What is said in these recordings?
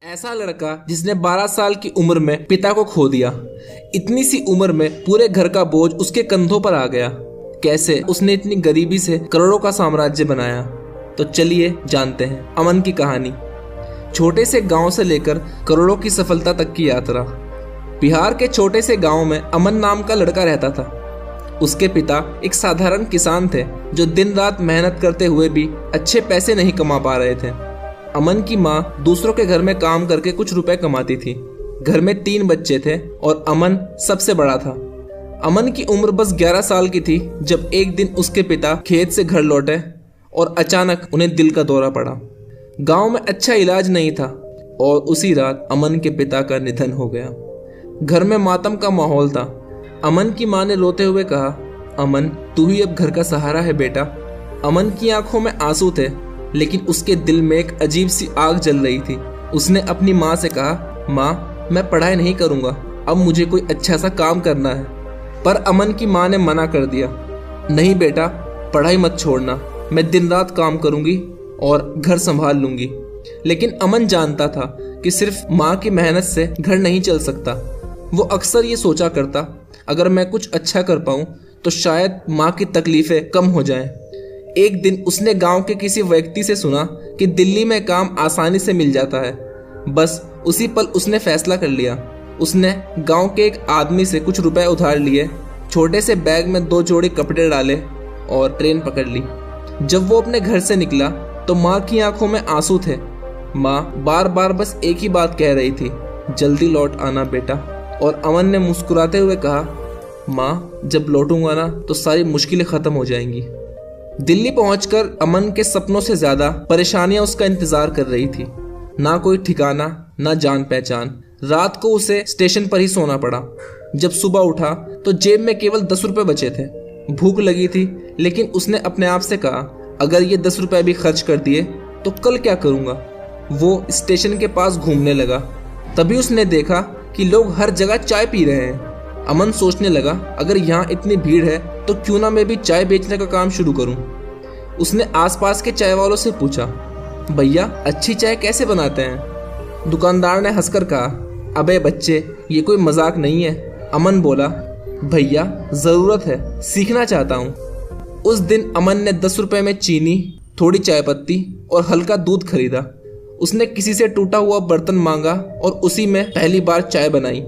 ऐसा लड़का जिसने 12 साल की उम्र में पिता को खो दिया। इतनी सी उम्र में पूरे घर का बोझ उसके कंधों पर आ गया। कैसे उसने इतनी गरीबी से करोड़ों का साम्राज्य बनाया। तो चलिए जानते हैं अमन की कहानी। छोटे से गांव से लेकर करोड़ों की सफलता तक की यात्रा। बिहार के छोटे से गांव में अमन नाम का लड़का रहता था। उसके पिता एक साधारण किसान थे जो दिन रात मेहनत करते हुए भी अच्छे पैसे नहीं कमा पा रहे थे। अमन की माँ दूसरों के घर में काम करके कुछ रुपए कमाती थी। घर में 3 बच्चे थे और अमन सबसे बड़ा था। अमन की उम्र बस 11 साल की थी जब एक दिन उसके पिता खेत से घर लौटे और अचानक उन्हें दिल का दौरा पड़ा। गांव में अच्छा इलाज नहीं था और उसी रात अमन के पिता का निधन हो गया। घर में मातम का माहौल था। अमन की माँ ने रोते हुए कहा, अमन तू ही अब घर का सहारा है बेटा। अमन की आंखों में आंसू थे लेकिन उसके दिल में एक अजीब सी आग जल रही थी। उसने अपनी माँ से कहा, माँ मैं पढ़ाई नहीं करूँगा, अब मुझे कोई अच्छा सा काम करना है। पर अमन की माँ ने मना कर दिया, नहीं बेटा पढ़ाई मत छोड़ना, मैं दिन रात काम करूँगी और घर संभाल लूँगी। लेकिन अमन जानता था कि सिर्फ माँ की मेहनत से घर नहीं चल सकता। वो अक्सर ये सोचा करता, अगर मैं कुछ अच्छा कर पाऊँ तो शायद माँ की तकलीफ़ें कम हो जाएं। एक दिन उसने गांव के किसी व्यक्ति से सुना कि दिल्ली में काम आसानी से मिल जाता है। बस उसी पल उसने फैसला कर लिया। उसने गांव के एक आदमी से कुछ रुपए उधार लिए, छोटे से बैग में 2 जोड़ी कपड़े डाले और ट्रेन पकड़ ली। जब वो अपने घर से निकला तो माँ की आंखों में आंसू थे। माँ बार बार बस एक ही बात कह रही थी, जल्दी लौट आना बेटा। और अमन ने मुस्कुराते हुए कहा, माँ जब लौटूंगा ना तो सारी मुश्किलें खत्म हो जाएंगी। दिल्ली पहुंचकर अमन के सपनों से ज्यादा परेशानियां उसका इंतजार कर रही थी। ना कोई ठिकाना, ना जान पहचान। रात को उसे स्टेशन पर ही सोना पड़ा। जब सुबह उठा तो जेब में केवल 10 रुपए बचे थे। भूख लगी थी लेकिन उसने अपने आप से कहा, अगर ये 10 रुपए भी खर्च कर दिए तो कल क्या करूंगा। वो स्टेशन के पास घूमने लगा। तभी उसने देखा कि लोग हर जगह चाय पी रहे हैं। अमन सोचने लगा, अगर यहाँ इतनी भीड़ है तो क्यों ना मैं भी चाय बेचने का काम शुरू करूं। उसने आसपास के चाय वालों से पूछा, भैया अच्छी चाय कैसे बनाते हैं। दुकानदार ने हंसकर कहा, अबे बच्चे ये कोई मजाक नहीं है। अमन बोला, भैया ज़रूरत है, सीखना चाहता हूँ। उस दिन अमन ने 10 रुपए में चीनी, थोड़ी चाय पत्ती और हल्का दूध खरीदा। उसने किसी से टूटा हुआ बर्तन मांगा और उसी में पहली बार चाय बनाई।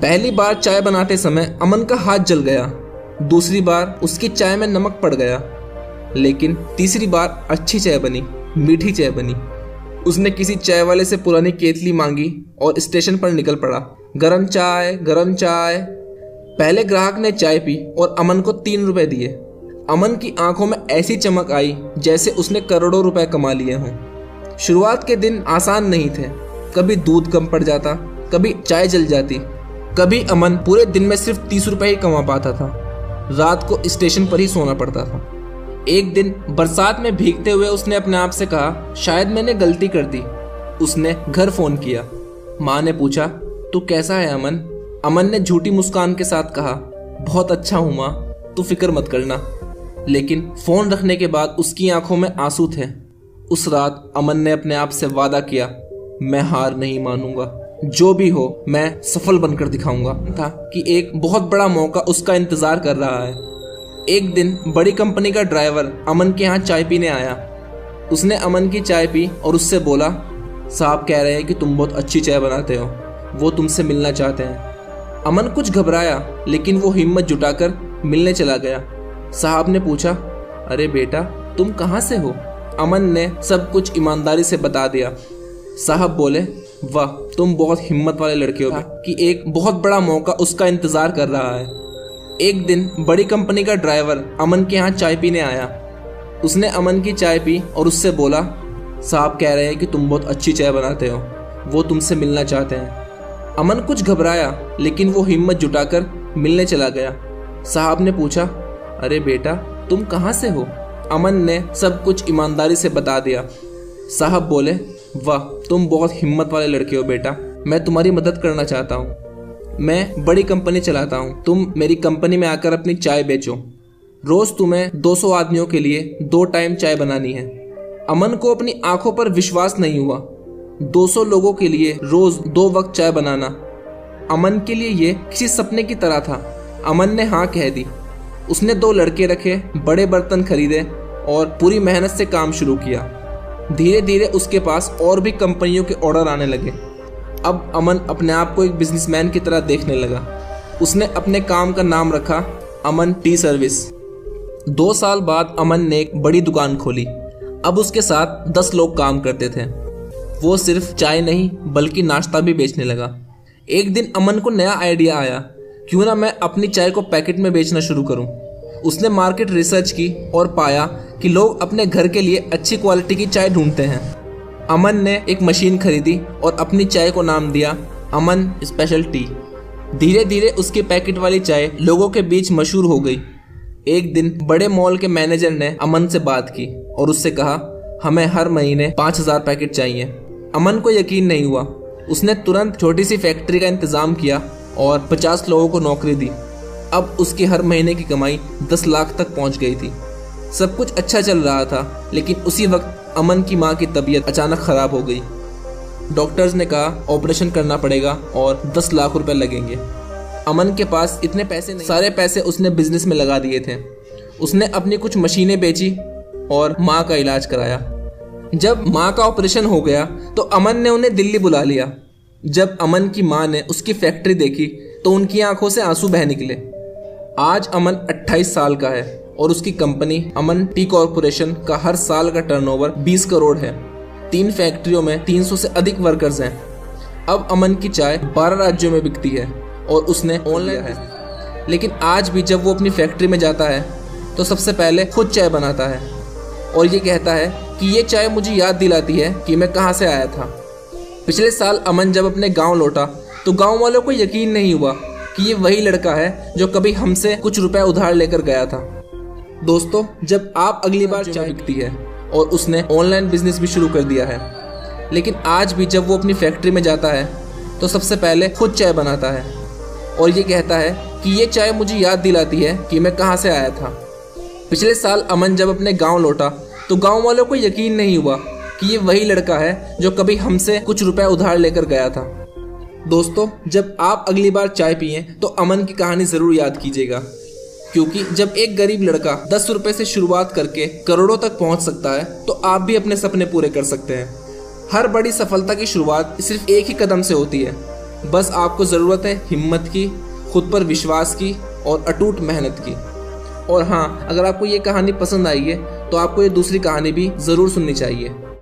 पहली बार चाय बनाते समय अमन का हाथ जल गया। दूसरी बार उसकी चाय में नमक पड़ गया। लेकिन तीसरी बार अच्छी चाय बनी, मीठी चाय बनी। उसने किसी चाय वाले से पुरानी केतली मांगी और स्टेशन पर निकल पड़ा। गरम चाय, गरम चाय। पहले ग्राहक ने चाय पी और अमन को 3 रुपए दिए। अमन की आंखों में ऐसी चमक आई जैसे उसने करोड़ों रुपए कमा लिए हों। शुरुआत के दिन आसान नहीं थे। कभी दूध कम पड़ जाता, कभी चाय जल जाती, कभी अमन पूरे दिन में सिर्फ 30 रुपए ही कमा पाता था। रात को स्टेशन पर ही सोना पड़ता था। एक दिन बरसात में भीगते हुए उसने अपने आप से कहा, शायद मैंने गलती कर दी। उसने घर फोन किया। माँ ने पूछा, तू कैसा है अमन। अमन ने झूठी मुस्कान के साथ कहा, बहुत अच्छा हूँ माँ, तू फिक्र मत करना। लेकिन फोन रखने के बाद उसकी आंखों में आंसू थे। उस रात अमन ने अपने आप से वादा किया, मैं हार नहीं मानूंगा, जो भी हो मैं सफल बनकर दिखाऊंगा। था कि एक बहुत बड़ा मौका उसका इंतजार कर रहा है। एक दिन बड़ी कंपनी का ड्राइवर अमन के यहाँ चाय पीने आया। उसने अमन की चाय पी और उससे बोला, साहब कह रहे हैं कि तुम बहुत अच्छी चाय बनाते हो, वो तुमसे मिलना चाहते हैं। अमन कुछ घबराया लेकिन वो हिम्मत जुटाकर मिलने चला गया। साहब ने पूछा, अरे बेटा तुम कहाँ से हो। अमन ने सब कुछ ईमानदारी से बता दिया। साहब बोले, वाह तुम बहुत हिम्मत वाले लड़के हो कि एक बहुत बड़ा मौका उसका इंतजार कर रहा है। एक दिन बड़ी कंपनी का ड्राइवर अमन के यहाँ चाय पीने आया। उसने अमन की चाय पी और उससे बोला, साहब कह रहे हैं कि तुम बहुत अच्छी चाय बनाते हो, वो तुमसे मिलना चाहते हैं। अमन कुछ घबराया लेकिन वो हिम्मत जुटाकर मिलने चला गया। साहब ने पूछा, अरे बेटा तुम कहाँ से हो। अमन ने सब कुछ ईमानदारी से बता दिया। साहब बोले, वाह तुम बहुत हिम्मत वाले लड़के हो बेटा, मैं तुम्हारी मदद करना चाहता हूँ। मैं बड़ी कंपनी चलाता हूँ, तुम मेरी कंपनी में आकर अपनी चाय बेचो। रोज तुम्हें 200 आदमियों के लिए 2 टाइम चाय बनानी है। अमन को अपनी आंखों पर विश्वास नहीं हुआ। 200 लोगों के लिए रोज 2 वक्त चाय बनाना। अमन के लिए ये किसी सपने की तरह था। अमन ने हाँ कह दी। उसने 2 लड़के रखे, बड़े बर्तन खरीदे और पूरी मेहनत से काम शुरू किया। धीरे धीरे उसके पास और भी कंपनियों के ऑर्डर आने लगे। अब अमन अपने आप को एक बिजनेसमैन की तरह देखने लगा। उसने अपने काम का नाम रखा अमन टी सर्विस। 2 साल बाद अमन ने एक बड़ी दुकान खोली। अब उसके साथ 10 लोग काम करते थे। वो सिर्फ चाय नहीं बल्कि नाश्ता भी बेचने लगा। एक दिन अमन को नया आइडिया आया, क्यों ना मैं अपनी चाय को पैकेट में बेचना शुरू करूं। उसने मार्केट रिसर्च की और पाया कि लोग अपने घर के लिए अच्छी क्वालिटी की चाय ढूंढते हैं। अमन ने एक मशीन खरीदी और अपनी चाय को नाम दिया अमन स्पेशल टी। धीरे धीरे उसकी पैकेट वाली चाय लोगों के बीच मशहूर हो गई। एक दिन बड़े मॉल के मैनेजर ने अमन से बात की और उससे कहा, हमें हर महीने 5000 पैकेट चाहिए। अमन को यकीन नहीं हुआ। उसने तुरंत छोटी सी फैक्ट्री का इंतजाम किया और 50 लोगों को नौकरी दी। अब उसकी हर महीने की कमाई 10 लाख तक पहुंच गई थी। सब कुछ अच्छा चल रहा था, लेकिन उसी वक्त अमन की माँ की तबीयत अचानक खराब हो गई। डॉक्टर्स ने कहा ऑपरेशन करना पड़ेगा और 10 लाख रुपए लगेंगे। अमन के पास इतने पैसे नहीं, सारे पैसे उसने बिजनेस में लगा दिए थे। उसने अपनी कुछ मशीनें बेची और माँ का इलाज कराया। जब माँ का ऑपरेशन हो गया तो अमन ने उन्हें दिल्ली बुला लिया। जब अमन की माँ ने उसकी फैक्ट्री देखी तो उनकी आंखों से आंसू बह निकले। आज अमन 28 साल का है और उसकी कंपनी अमन टी कॉरपोरेशन का हर साल का टर्नओवर 20 करोड़ है। 3 फैक्ट्रियों में 300 से अधिक वर्कर्स हैं। अब अमन की चाय 12 राज्यों में बिकती है और उसने ऑनलाइन है। लेकिन आज भी जब वो अपनी फैक्ट्री में जाता है तो सबसे पहले खुद चाय बनाता है और ये कहता है कि ये चाय मुझे याद दिलाती है कि मैं कहाँ से आया था। पिछले साल अमन जब अपने गांव लौटा तो गांव वालों को यकीन नहीं हुआ कि ये वही लड़का है जो कभी हमसे कुछ रुपए उधार लेकर गया था। दोस्तों, जब आप अगली बार चाय बिकती है और उसने ऑनलाइन बिजनेस भी शुरू कर दिया है, लेकिन आज भी जब वो अपनी फैक्ट्री में जाता है तो सबसे पहले खुद चाय बनाता है और ये कहता है कि ये चाय मुझे याद दिलाती है कि मैं कहाँ से आया था। पिछले साल अमन जब अपने गांव लौटा तो गांव वालों को यकीन नहीं हुआ कि ये वही लड़का है जो कभी हमसे कुछ रुपए उधार लेकर गया था। दोस्तों, जब आप अगली बार चाय पिएं तो अमन की कहानी जरूर याद कीजिएगा, क्योंकि जब एक गरीब लड़का 10 रुपए से शुरुआत करके करोड़ों तक पहुंच सकता है तो आप भी अपने सपने पूरे कर सकते हैं। हर बड़ी सफलता की शुरुआत सिर्फ एक ही कदम से होती है। बस आपको ज़रूरत है हिम्मत की, खुद पर विश्वास की और अटूट मेहनत की। और हाँ, अगर आपको ये कहानी पसंद आई है तो आपको ये दूसरी कहानी भी ज़रूर सुननी चाहिए।